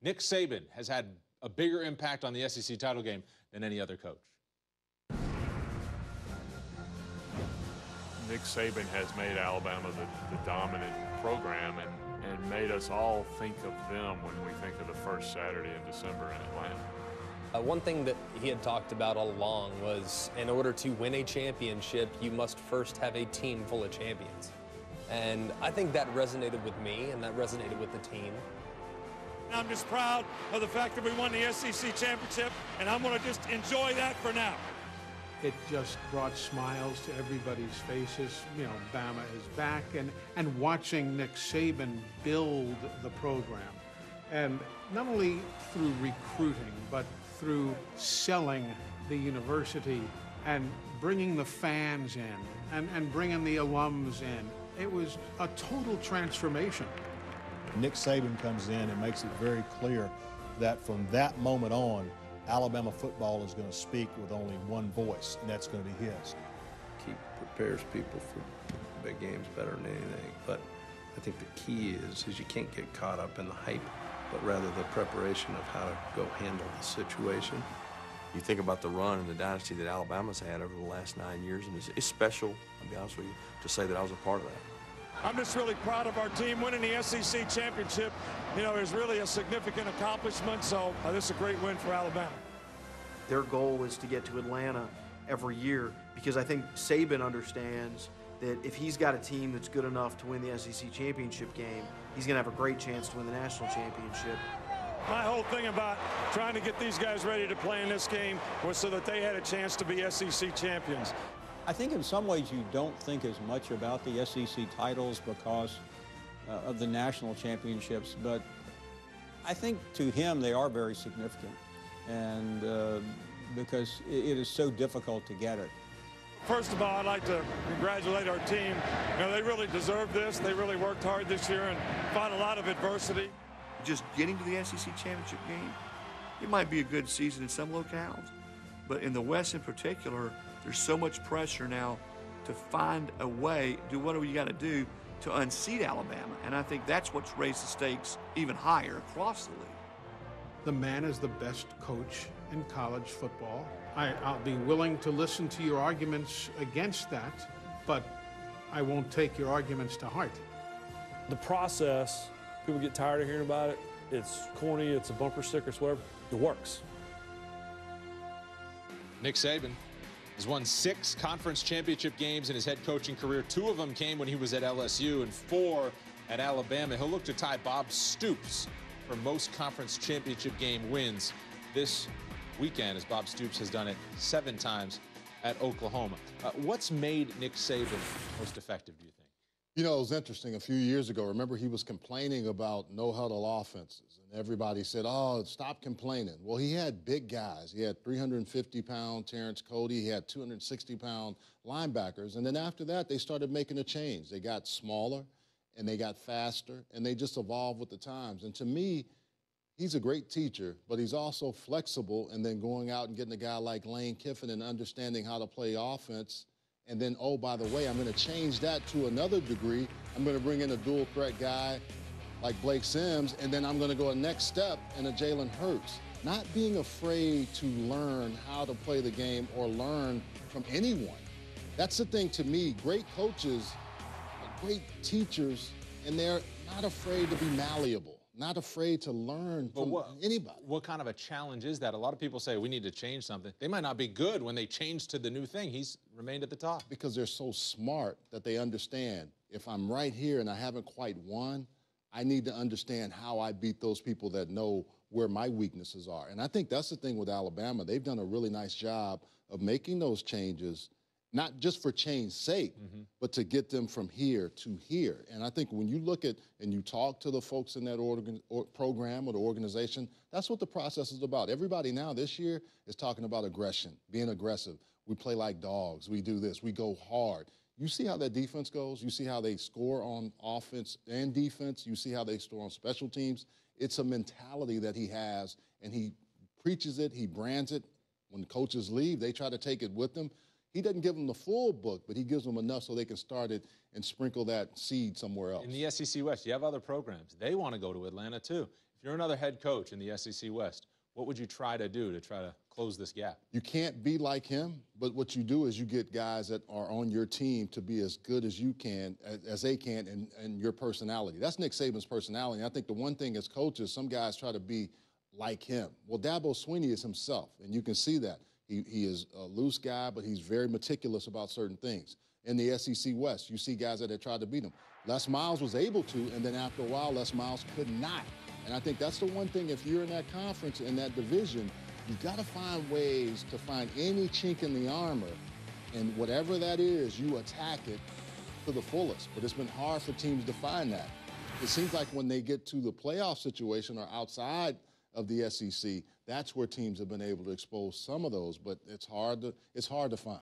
Nick Saban has had a bigger impact on the SEC title game than any other coach. Nick Saban has made Alabama the dominant program and made us all think of them when we think of the first Saturday in December in Atlanta. One thing that he had talked about all along was in order to win a championship, you must first have a team full of champions. And I think that resonated with me and that resonated with the team. I'm just proud of the fact that we won the SEC championship, and I'm going to just enjoy that for now. It just brought smiles to everybody's faces. You know, Bama is back, and watching Nick Saban build the program. And not only through recruiting, but through selling the university and bringing the fans in and bringing the alums in. It was a total transformation. Nick Saban comes in and makes it very clear that from that moment on, Alabama football is going to speak with only one voice, and that's going to be his. He prepares people for big games better than anything, but I think the key is you can't get caught up in the hype, but rather the preparation of how to go handle the situation. You think about the run and the dynasty that Alabama's had over the last 9 years, and it's special, I'll be honest with you, to say that I was a part of that. I'm just really proud of our team winning the SEC championship. You know, is really a significant accomplishment, so this is a great win for Alabama. Their goal is to get to Atlanta every year because I think Saban understands that if he's got a team that's good enough to win the SEC championship game, he's going to have a great chance to win the national championship. My whole thing about trying to get these guys ready to play in this game was so that they had a chance to be SEC champions. I think in some ways you don't think as much about the SEC titles because of the national championships, but I think to him they are very significant, and because it is so difficult to get it. First of all, I'd like to congratulate our team. You know, they really deserve this. They really worked hard this year and fought a lot of adversity. Just getting to the SEC championship game, it might be a good season in some locales, but in the West in particular, there's so much pressure now to find a way, do whatever you got to do to unseat Alabama, and I think that's what's raised the stakes even higher across the league. The man is the best coach in college football. I'll be willing to listen to your arguments against that, but I won't take your arguments to heart. The process, people get tired of hearing about it. It's corny, it's a bumper sticker, it's whatever. It works. Nick Saban has won 6 conference championship games in his head coaching career. 2 of them came when he was at LSU and 4 at Alabama. He'll look to tie Bob Stoops for most conference championship game wins this weekend, as Bob Stoops has done it 7 times at Oklahoma. What's made Nick Saban most effective, do you think? You know, it was interesting. A few years ago, remember he was complaining about no-huddle offenses, and everybody said, oh, stop complaining. Well, he had big guys. He had 350-pound Terrence Cody. He had 260-pound linebackers. And then after that, they started making a change. They got smaller, and they got faster, and they just evolved with the times. And to me, he's a great teacher, but he's also flexible, and then going out and getting a guy like Lane Kiffin and understanding how to play offense. And then, oh, by the way, I'm going to change that to another degree. I'm going to bring in a dual threat guy like Blake Sims, and then I'm going to go a next step in a Jalen Hurts. Not being afraid to learn how to play the game or learn from anyone. That's the thing to me. Great coaches, great teachers, and they're not afraid to be malleable. Not afraid to learn from anybody. What kind of a challenge is that? A lot of people say we need to change something. They might not be good when they change to the new thing. He's remained at the top. Because they're so smart that they understand if I'm right here and I haven't quite won, I need to understand how I beat those people that know where my weaknesses are. And I think that's the thing with Alabama. They've done a really nice job of making those changes, not just for change's sake, but to get them from here to here. And I think when you look at and you talk to the folks in that program or the organization, that's what the process is about. Everybody now this year is talking about aggression, being aggressive. We play like dogs. We do this. We go hard. You see how that defense goes? You see how they score on offense and defense? You see how they score on special teams? It's a mentality that he has, and he preaches it. He brands it. When coaches leave, they try to take it with them. He doesn't give them the full book, but he gives them enough so they can start it and sprinkle that seed somewhere else. In the SEC West, you have other programs. They want to go to Atlanta, too. If you're another head coach in the SEC West, what would you try to do to try to close this gap? You can't be like him, but what you do is you get guys that are on your team to be as good as you can, as they can, and your personality. That's Nick Saban's personality. And I think the one thing as coaches, some guys try to be like him. Well, Dabo Swinney is himself, and you can see that. He is a loose guy, but he's very meticulous about certain things. In the SEC West, you see guys that have tried to beat him. Les Miles was able to, and then after a while, Les Miles could not. And I think that's the one thing, if you're in that conference, in that division, you've got to find ways to find any chink in the armor, and whatever that is, you attack it to the fullest. But it's been hard for teams to find that. It seems like when they get to the playoff situation or outside of the SEC, that's where teams have been able to expose some of those, but it's hard to find.